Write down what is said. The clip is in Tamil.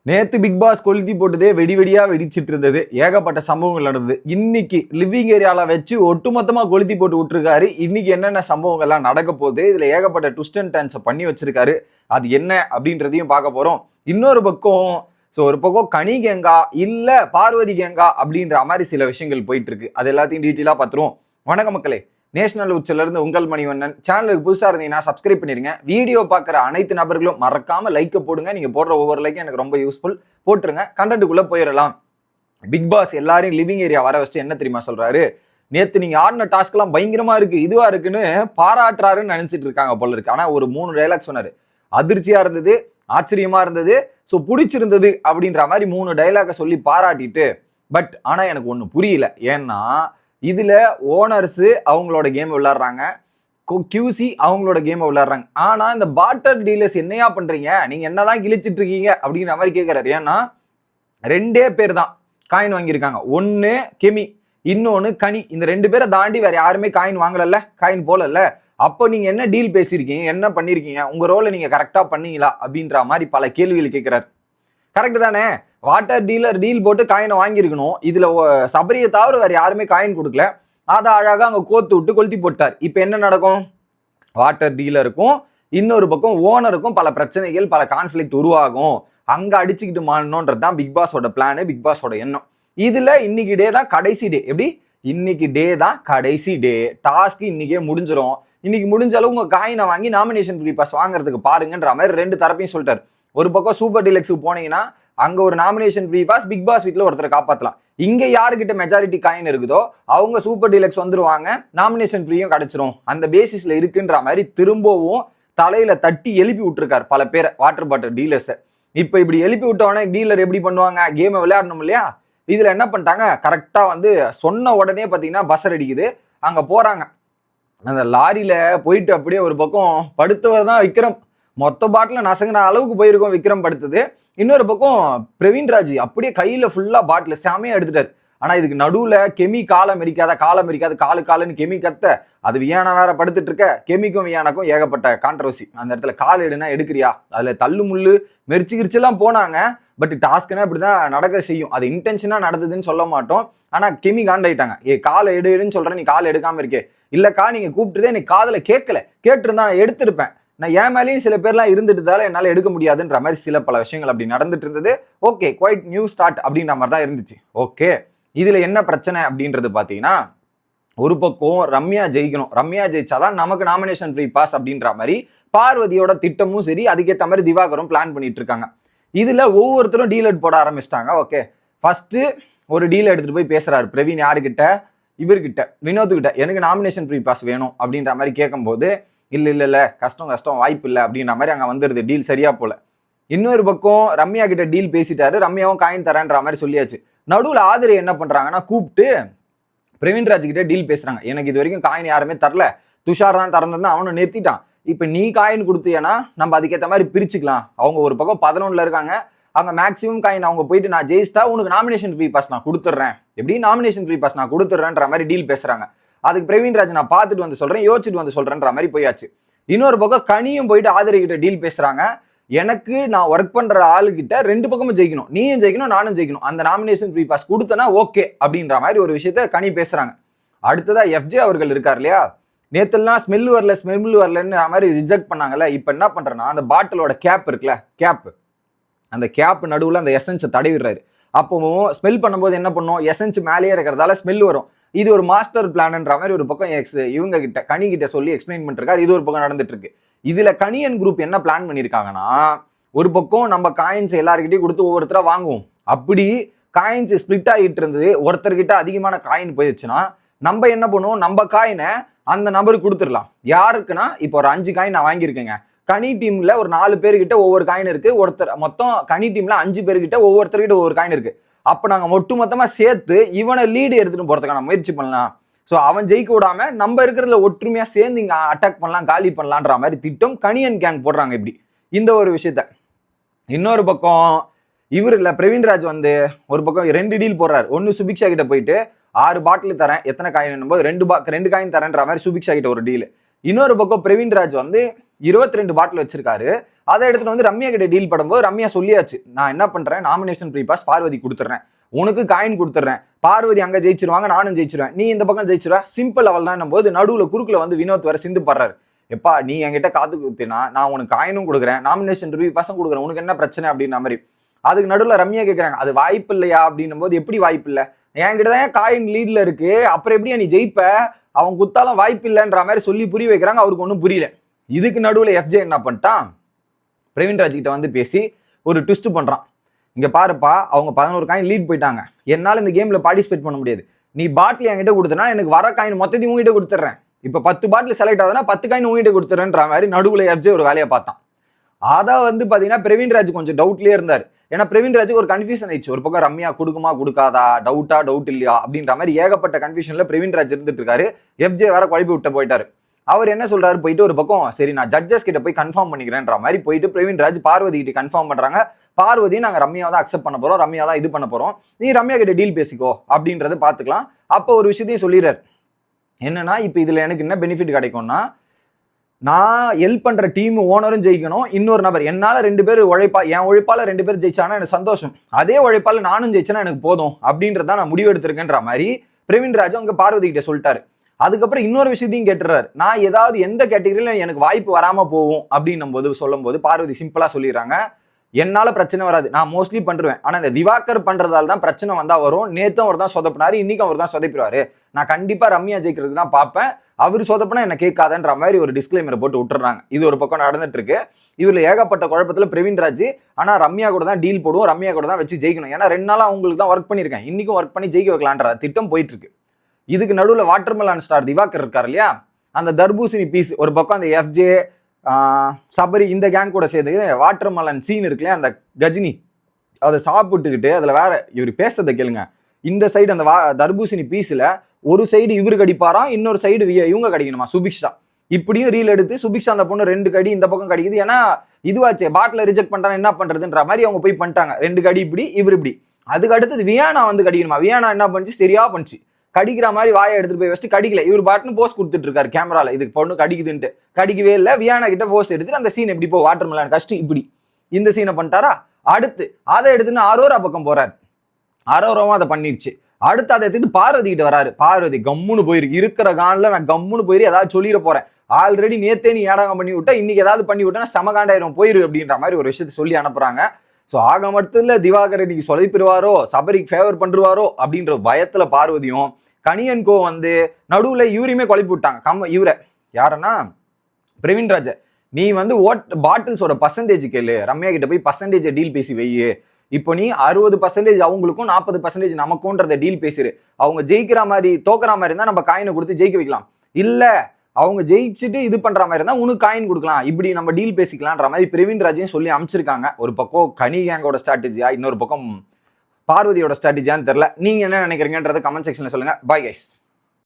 நேத்து பிக் பாஸ் கொளுத்தி போட்டதே வெடி வெடியா வெடிச்சிட்டு இருந்தது. ஏகப்பட்ட சம்பவங்கள் நடந்தது. இன்னைக்கு லிவிங் ஏரியால வச்சு ஒட்டுமொத்தமா கொளுத்தி போட்டு விட்டுருக்காரு. இன்னைக்கு என்னென்ன சம்பவங்கள்லாம் நடக்க போகுது, இதுல ஏகப்பட்ட ட்விஸ்ட் அண்ட் டர்ன்ஸ் பண்ணி வச்சிருக்காரு. அது என்ன அப்படின்றதையும் பார்க்க போறோம். இன்னொரு பக்கம் ஒரு பக்கம் கனி கேங்கா இல்ல பார்வதி கேங்கா அப்படின்ற மாதிரி சில விஷயங்கள் போயிட்டு இருக்கு. அது எல்லாத்தையும் டீட்டெயிலா பார்த்துருவோம். வணக்கம் மக்களே, நேஷனல் உச்சில இருந்து உங்கள் மணிவண்ணன். சேனலுக்கு புதுசா இருந்தீங்கன்னா சப்ஸ்கிரைப் பண்ணிருங்க. வீடியோ பார்க்குற அனைத்து நபர்களும் மறக்காம லைக் போடுங்க. நீங்க போடுற ஒவ்வொரு லைக்கும் எனக்கு ரொம்ப யூஸ்ஃபுல். போட்டுருங்க. கண்டென்ட்டுக்குள்ள போயிடலாம். பிக் பாஸ் எல்லாரையும் லிவிங் ஏரியா வர வச்சுட்டு என்ன தெரியுமா சொல்றாரு, நேத்து நீங்க ஆடின டாஸ்க் எல்லாம் பயங்கரமா இருக்கு, இதுவா இருக்குன்னு பாராட்டுறாருன்னு நினைச்சிட்டு இருக்காங்க போல இருக்கு. ஆனா ஒரு 3 டைலாக் சொன்னாரு. அதிர்ச்சியா இருந்தது, ஆச்சரியமா இருந்தது, பிடிச்சிருந்தது அப்படின்ற மாதிரி 3 டைலாக சொல்லி பாராட்டிட்டு, பட் ஆனா எனக்கு ஒண்ணு புரியல. ஏன்னா இதுல ஓனர்ஸ் அவங்களோட கேம் விளையாடுறாங்க, கியூசி அவங்களோட கேம் விளையாடுறாங்க. ஆனா இந்த பாட்டர் டீலர்ஸ் என்னையா பண்றீங்க, நீங்க என்னதான் கிழிச்சிட்டு இருக்கீங்க அப்படிங்கிற மாதிரி கேட்கிறாரு. ஏன்னா 2 பேர் தான் காயின் வாங்கியிருக்காங்க. ஒன்னு கெமி, இன்னொன்னு கனி. இந்த 2 பேரை தாண்டி வேற யாருமே காயின் வாங்கலல்ல, காயின் போலல்ல. அப்போ நீங்க என்ன டீல் பேசியிருக்கீங்க, என்ன பண்ணிருக்கீங்க, உங்க ரோலை நீங்க கரெக்டா பண்ணீங்களா அப்படின்ற மாதிரி பல கேள்விகள் கேட்கிறாரு. கரெக்ட் தானே? வாட்டர் டீலர் டீல் போட்டு காயினை வாங்கியிருக்கணும். இதுல சபரியை தவிர வேற யாருமே காயின் கொடுக்கல. அதை அழகா அங்க கோத்து விட்டு கொளுத்தி போட்டார். இப்ப என்ன நடக்கும்? வாட்டர் டீலருக்கும் இன்னொரு பக்கம் ஓனருக்கும் பல பிரச்சனைகள், பல கான்ஃபிளிக்ட் உருவாகும். அங்க அடிச்சுக்கிட்டு மாறணும்ன்றதுதான் பிக் பாஸோட பிளான், பிக் பாஸோட எண்ணம். இதுல இன்னைக்கு டே தான் கடைசி டே. எப்படி? இன்னைக்கு டே தான் கடைசி டே. டாஸ்க் இன்னைக்கே முடிஞ்சிடும். இன்னைக்கு முடிஞ்ச அளவு உங்க காயினை வாங்கி நாமினேஷன் ஃப்ரீ பாஸ் வாங்குறதுக்கு பாருங்கன்ற மாதிரி 2 தரப்பையும் சொல்லிட்டாரு. ஒரு பக்கம் சூப்பர் டீலக்ஸுக்கு போனீங்கன்னா அங்க ஒரு nomination free pass, Bigg Boss வீட்ல ஒருத்தரை காப்பாத்தலாம். இங்க யாருக்கிட்ட மெஜாரிட்டி காயின் இருக்குதோ அவங்க சூப்பர் டீலக்ஸ் வந்துருவாங்க, நாமினேஷன் ஃப்ரீயும் கிடைச்சிரும். அந்த பேசிஸ்ல இருக்குன்ற மாதிரி திரும்பவும் தலையில தட்டி எழுப்பி விட்டுருக்காரு பல பேரை, வாட்டர் பாட்டில் டீலர்ஸ். இப்ப இப்படி எழுப்பி விட்டவனே டீலர் எப்படி பண்ணுவாங்க? கேமை விளையாடணும் இல்லையா? இதுல என்ன பண்ணிட்டாங்க, கரெக்டா சொன்ன உடனே பாத்தீங்கன்னா பஸ்ஸர் அடிக்குது. அங்க போறாங்க. அந்த லாரியில போயிட்டு அப்படியே ஒரு பக்கம் படுத்தவர் தான் விக்ரம். மொத்த பாட்டில் நசங்கின அளவுக்கு போயிருக்கோம் விக்ரம் படுத்தது. இன்னொரு பக்கம் பிரவீன்ராஜ் அப்படியே கையில ஃபுல்லா பாட்டில் செமையா எடுத்துட்டாரு. ஆனா இதுக்கு நடுவுல கெமி காலம் எரிக்காத காலுன்னு கெமி கத்த, அது வியானா வேற படுத்துட்டு இருக்க. கெமிக்கும் வியானாக்கும் ஏகப்பட்ட கான்ட்ரவர்சி. அந்த இடத்துல கால் எடுனா எடுக்கிறியா, அதுல தள்ளு முள்ளு மெரிச்சுக்கிரிச்செல்லாம் போனாங்க. பட் டாஸ்க்னா இப்படிதான் நடக்க செய்யும். அது இன்டென்ஷனா நடந்ததுன்னு சொல்ல மாட்டோம். ஆனா கெமி காண்டாயிட்டாங்க. காலை எடுன்னு சொல்றேன், நீ காலை எடுக்காம இருக்கே. இல்லக்கா நீங்க கூப்பிட்டுதே எனக்கு காதல கேட்கல, கேட்டிருந்தா நான் எடுத்திருப்பேன். நான் ஏன் மேலேயும் சில பேர்லாம் இருந்துட்டுதால என்னால எடுக்க முடியாதுன்ற மாதிரி சில பல விஷயங்கள் அப்படி நடந்துட்டு இருந்தது. ஓகே, குவைட் நியூ ஸ்டார்ட் அப்படின்ற மாதிரி தான் இருந்துச்சு. ஓகே, இதுல என்ன பிரச்சனை அப்படின்றது பாத்தீங்கன்னா, ஒரு பக்கம் ரம்யா ஜெயிக்கணும், ரம்யா ஜெயிச்சாதான் நமக்கு நாமினேஷன் ஃப்ரீ பாஸ் அப்படின்ற மாதிரி பார்வதியோட திட்டமும் சரி, அதுக்கேற்ற மாதிரி திவாகரும் பிளான் பண்ணிட்டு இருக்காங்க. இதுல ஒவ்வொருத்தரும் டீலர் போட ஆரம்பிச்சிட்டாங்க. ஓகே, ஃபர்ஸ்ட் ஒரு டீல் எடுத்துட்டு போய் பேசுறாரு பிரவீன். யாருக்கிட்ட? இவர்கிட்ட, வினோத்துக்கிட்ட. எனக்கு நாமினேஷன் ஃப்ரீ பாஸ் வேணும் அப்படின்ற மாதிரி கேட்கும்போது, இல்ல கஷ்டம் வாய்ப்பு இல்லை அப்படின்ற மாதிரி அங்க வந்துருது. டீல் சரியா போல. இன்னொரு பக்கம் ரம்யா கிட்ட டீல் பேசிட்டாரு. ரம்யாவும் காயின் தரேன்ற மாதிரி சொல்லியாச்சு. நடுவுல ஆதிரை என்ன பண்றாங்கன்னா, கூப்பிட்டு பிரவீன்ராஜ் கிட்ட டீல் பேசுறாங்க. எனக்கு இது வரைக்கும் காயின் யாருமே தரல, துஷார் தான் திறந்தா அவனும் நிறுத்திட்டான். இப்ப நீ காயின் கொடுத்தியனா நம்ம அதுக்கேற்ற மாதிரி பிரிச்சுக்கலாம். அவங்க ஒரு பக்கம் 11ல இருக்காங்க. அவங்க மேக்ஸிமம் காயின் அவங்க போயிட்டு நான் ஜெயிச்சிட்டா உனக்கு நாமினேஷன் ஃப்ரீ பாஸ் நான் கொடுத்துட்றேன், எப்படி நாமினேஷன் ஃப்ரீ பாஸ் நான் கொடுத்துட்றேன்ற மாதிரி டீல் பேசுறாங்க. அதுக்கு பிரவீன்ராஜ் நான் பார்த்துட்டு வந்து சொல்றேன், யோசிச்சுட்டு வந்து சொல்றேன்ற மாதிரி போயாச்சு. இன்னொரு பக்கம் கனியும் போயிட்டு ஆதிரை கிட்ட டீல் பேசுறாங்க. எனக்கு நான் ஒர்க் பண்ற ஆளுகிட்ட 2 பக்கமும் ஜெயிக்கணும், நீயும் ஜெயிக்கணும் நானும் ஜெயிக்கணும், அந்த நாமினேஷன் ஃப்ரீ பாஸ் கொடுத்தனா ஓகே அப்படின்ற மாதிரி ஒரு விஷயத்த கனி பேசுறாங்க. அடுத்ததா எஃப்ஜே அவர்கள் இருக்கார் இல்லையா, நேத்தெல்லாம் ஸ்மெல் வரலன்னு மாதிரி ரிஜெக்ட் பண்ணாங்கல்ல. இப்ப என்ன பண்றேன்னா, அந்த பாட்டிலோட கேப் இருக்குல்ல, அந்த கேப் நடுவுல அந்த எசன்ஸை தடவிடுறாரு. அப்பவும் ஸ்மெல் பண்ணும்போது என்ன பண்ணும், எசன்ஸ் மேலேயே இருக்கிறதால ஸ்மெல் வரும். இது ஒரு மாஸ்டர் பிளான்ன்ற மாதிரி ஒரு பக்கம் இவங்க கிட்ட கனி கிட்ட சொல்லி எக்ஸ்பிளைன் பண்ணிருக்காரு. இது ஒரு பக்கம் நடந்துட்டு இருக்கு. இதுல கனியன் குரூப் என்ன பிளான் பண்ணிருக்காங்கன்னா, ஒரு பக்கம் நம்ம காயின்ஸ் எல்லாருக்கிட்டையும் கொடுத்து ஒவ்வொருத்தரா வாங்குவோம். அப்படி காயின்ஸ் ஸ்பிளிட் ஆகிட்டு இருந்தது, ஒருத்தர்கிட்ட அதிகமான காயின் போயிடுச்சுன்னா நம்ம என்ன பண்ணுவோம், நம்ம காயினை அந்த நபருக்கு கொடுத்துடலாம். யாருக்குன்னா, இப்போ ஒரு 5 காயின் நான் வாங்கியிருக்கேங்க. கனி டீம்ல ஒரு 4 பேர்கிட்ட ஒவ்வொரு காயின் இருக்கு. ஒருத்தர் மொத்தம் கனி டீம்ல 5 பேர்கிட்ட ஒவ்வொருத்தர்கிட்ட ஒவ்வொரு காயின் இருக்கு. அப்ப நாங்க ஒட்டுமொத்தமா சேர்த்து இவனை லீடு எடுத்துட்டு போறதுக்கான முயற்சி பண்ணலாம். சோ அவன் ஜெயிக்க விடாம நம்ம இருக்கிறதுல ஒற்றுமையா சேர்ந்து இங்க அட்டாக் பண்ணலாம், காலி பண்ணலான்ற மாதிரி திட்டம் கனியன் கேங் போடுறாங்க. இப்படி இந்த ஒரு விஷயத்த. இன்னொரு பக்கம் இவர் இல்ல பிரவீன்ராஜ் ஒரு பக்கம் 2 டீல் போடுறாரு. ஒன்னு சுபிக்ஷா கிட்ட போயிட்டு 6 பாட்டில் தரேன், எத்தனை காயின் போது 2 காயின் தரேன்ற மாதிரி சுபிக்ஷா கிட்ட ஒரு டீல். இன்னொரு பக்கம் பிரவீன்ராஜ் 22 பாட்டில் வச்சிருக்காரு. அதை எடுத்துட்டு வந்து ரம்யா கிட்ட டீல் பண்ணும்போது ரம்யா சொல்லியாச்சு, நான் என்ன பண்றேன், நாமினேஷன் ப்ரீ பாஸ் பார்வதி கொடுத்துறேன், உனக்கு காயின் கொடுத்துறேன், பார்வதி அங்க ஜெயிச்சிருவாங்க, நானும் ஜெயிச்சிருவேன், நீ இந்த பக்கம் ஜெயிச்சிருவ, சிம்பிள் அவள் தான் போது நடுவுல குறுக்குல வந்து வினோத் வர சிந்து படுறாரு. எப்பா நீ என்கிட்ட காத்து குத்தினா நான் உனக்கு காயினும் கொடுக்குறேன், நாமினேஷன் ப்ரீ பாஸும் கொடுக்குறேன், உனக்கு என்ன பிரச்சனை அப்படின்ற மாதிரி. அதுக்கு நடுவில் ரம்யா கேட்கறாங்க, அது வாய்ப்பு இல்லையா அப்படின்னும் போது, எப்படி வாய்ப்பு இல்லை, என்கிட்ட தான் காயின் லீட்ல இருக்கு, அப்புறம் எப்படியா நீ ஜெயிப்ப, அவன் குத்தாலும் வாய்ப்பு இல்லைன்ற மாதிரி சொல்லி புரிய வைக்கிறாங்க. அவருக்கு ஒன்றும் புரியல. இதுக்கு நடுவில் எஃப்ஜே என்ன பண்ணிட்டான், பிரவீன்ராஜ் கிட்ட வந்து பேசி ஒரு ட்விஸ்ட் பண்றான். இங்க பாருப்பா, அவங்க 11 காயின் லீட் போயிட்டாங்க, என்னால இந்த கேம்ல பார்ட்டிசிபேட் பண்ண முடியாது, நீ பாட்டில் என்கிட்ட கொடுத்தனா எனக்கு வர காயின் மொத்தத்தையும் உங்ககிட்ட கொடுத்துட்றேன், இப்ப 10 பாட்டில் செலக்ட் ஆகுதுன்னா 10 காயின் உங்ககிட்ட கொடுத்துறேன்ற மாதிரி நடுவில் எஃப்ஜே ஒரு வேலையை பார்த்தான். அதை வந்து பாத்தீங்கன்னா பிரவீன்ராஜ் கொஞ்சம் டவுட்லயே இருந்தார். ஏன்னா பிரவீன்ராஜுக்கு ஒரு கன்ஃபியூஷன் ஆயிடுச்சு, ஒரு பக்கம் ரம்யா கொடுக்குமா கொடுக்காதா, டவுட் இல்லையா அப்படின்ற மாதிரி ஏகப்பட்ட கன்ஃபியூஷன்ல பிரவீன்ராஜ் இருந்துட்டு இருக்காரு. எஃப்ஜே வேற குழப்பி விட்டு போயிட்டாரு. அவர் என்ன சொல்றாரு, போயிட்டு ஒரு பக்கம் சரி நான் ஜட்ஜஸ் கிட்ட போய் கன்ஃபார்ம் பண்ணிக்கிறேன்ற மாதிரி போயிட்டு பிரவீன்ராஜ் பார்வதி கிட்ட கன்ஃபார்ம் பண்றாங்க. பார்வதியும் நாங்க ரம்யா தான் அக்செப்ட் பண்ண போறோம், ரம்யா தான் இது பண்ண போறோம், நீ ரம்யா கிட்ட டீல் பேசிக்கோ அப்படின்றத பாத்துக்கலாம். அப்போ ஒரு விஷயத்தையும் சொல்லிடுறாரு, என்னன்னா இப்ப இதுல எனக்கு என்ன பெனிஃபிட் கிடைக்கும்னா, நான் ஹெல்ப் பண்ற டீம் ஓனரும் ஜெயிக்கணும், இன்னொரு நபர் என்னால 2 பேர் உழைப்பா, என் உழைப்பால 2 பேர் ஜெயிச்சானா எனக்கு சந்தோஷம், அதே உழைப்பால நானும் ஜெயிச்சனா எனக்கு போதும் அப்படின்றத நான் முடிவு எடுத்திருக்கேன்ற மாதிரி பிரவீன்ராஜ் அங்க பார்வதி கிட்ட சொல்லிட்டாரு. அதுக்கப்புறம் இன்னொரு விஷயத்தையும் கேட்டுறாரு, நான் ஏதாவது எந்த கேட்டகரியில எனக்கு வாய்ப்பு வராம போகும் அப்படின்னும் போது சொல்லும் போது பார்வதி சிம்பிளா சொல்லிடுறாங்க, என்னால பிரச்சனை வராது, நான் மோஸ்ட்லி பண்றேன், ஆனா இந்த திவாகர் பண்றதால தான் பிரச்சனை வந்தா வரும், நேத்தும் அவர் தான் சொதப்பினாரு, இன்னைக்கும் அவர் தான் சொதப்பிடுவாரு, நான் கண்டிப்பா ரம்யா ஜெயிக்கிறதுக்கு தான் பார்ப்பேன், அவர் சொதப்பினா என்ன கேட்காதன்ற மாதிரி ஒரு டிஸ்க்ளைமரை போட்டு விட்டுறாங்க. இது ஒரு பக்கம் நடந்துட்டு இருக்கு. இவர்ல ஏகப்பட்ட குழப்பத்துல பிரவீன்ராஜ், ஆனா ரம்யா கூட தான் டீல் போடுவோம், ரம்யா கூட தான் வச்சு ஜெயிக்கணும், ஏன்னா 2 நாளா அவங்களுக்கு தான் ஒர்க் பண்ணிருக்கேன், இன்னைக்கும் ஒர்க் பண்ணி ஜெயிக்க வைக்கலான்ற திட்டம் போயிட்டு இருக்கு. இதுக்கு நடுவில் வாட்டர்மெலன் ஸ்டார் திவாகர் இருக்காரு இல்லையா, அந்த தர்பூசணி பீஸ் ஒரு பக்கம் அந்த எஃப்ஜே சபரி இந்த கேங் கூட சேர்ந்து வாட்டர்மெலன் சீன் இருக்குல்லையா, அந்த கஜினி அதை சாப்பிட்டுக்கிட்டு அதுல வேற இவர் பேசுறதை கேளுங்க, இந்த சைடு அந்த தர்பூசணி பீஸ்ல ஒரு சைடு இவரு கடிப்பாராம், இன்னொரு சைடு இவங்க கடிக்கணுமா சுபிக்ஷா, இப்படியும் ரீல் எடுத்து சுபிக்ஷா அந்த பொண்ணு 2 கடி இந்த பக்கம் கடிக்குது, ஏன்னா இதுவாச்சே பாட்டில ரிஜெக்ட் பண்றாங்க என்ன பண்றதுன்ற மாதிரி அவங்க போய் பண்ணிட்டாங்க, 2 கடி இப்படி இவர் இப்படி. அதுக்கு அடுத்தது வியானா வந்து கடிக்கணுமா, வியானா என்ன பண்ணுச்சு, சரியா பண்ணுச்சு, கடிக்கிற மாதிரி வாயை எடுத்துட்டு போய் வச்சுட்டு கடிக்கல, இவர் பாட்டுன்னு போஸ்ட் கொடுத்துட்டு இருக்காரு கேமரால, இதுக்கு பொண்ணு கடிக்குதுன்ட்டு, கடிக்கவே இல்லை, வியானா கிட்ட போஸ்ட் எடுத்துட்டு அந்த சீன் எப்படி போ வாட்டர்மெலன் கஷ்டம் இப்படி இந்த சீனை பண்ணிட்டாரா. அடுத்து அதை எடுத்துன்னு அரோரா பக்கம் போறாரு, அரோராவும் அதை பண்ணிடுச்சு. அடுத்து அதை எடுத்துட்டு பார்வதி கிட்ட வராரு, பார்வதி கம்முன்னு போயிரு, இருக்கிற காலில் நான் கம்முன்னு போயிரு, ஏதாவது சொல்லிட போறேன், ஆல்ரெடி நேத்தே நீ ஏடாகம் பண்ணி விட்டா, இன்னைக்கு ஏதாவது பண்ணி விட்டா சமகாண்டாயிரம் போயிரு அப்படின்ற மாதிரி ஒரு விஷயத்த சொல்லி அனுப்புறாங்க. ஸோ ஆக மொத்தத்தில் திவாகர் இன்னைக்கு சொதப்பிடுவாரோ, சபரிக்கு ஃபேவர் பண்ணுவாரோ அப்படின்ற பயத்துல பார்வதியும் கனியன்கோ வந்து நடுவில் இவரையுமே குழப்பி விட்டாங்க. இவரை யாருன்னா பிரவீன்ராஜ, நீ வந்து பாட்டில்ஸோட பர்சன்டேஜ் கேளு, ரம்யா கிட்ட போய் பர்சன்டேஜை டீல் பேசி வையு, இப்போ நீ 60% அவங்களுக்கும் 40% நமக்கும்ன்றத டீல் பேசிரு, அவங்க ஜெயிக்கிற மாதிரி தோக்குற மாதிரி இருந்தா நம்ம காயினை கொடுத்து ஜெயிக்க வைக்கலாம், இல்ல அவங்க ஜெயிச்சுட்டு இது பண்ற மாதிரி இருந்தா உனக்கு காயின் கொடுக்கலாம், இப்படி நம்ம டீல் பேசிக்கலான்ற மாதிரி பிரவீன்ராஜையும் சொல்லி அமைச்சிருக்காங்க. ஒரு பக்கம் கனி கேங்கோட ஸ்ட்ராட்டஜியா, இன்னொரு பக்கம் பார்வதியோட ஸ்ட்ராட்டஜியான்னு தெரியல. நீங்க என்ன நினைக்கிறீங்கன்றத கமெண்ட் செக்ஷன்ல சொல்லுங்க. Bye guys.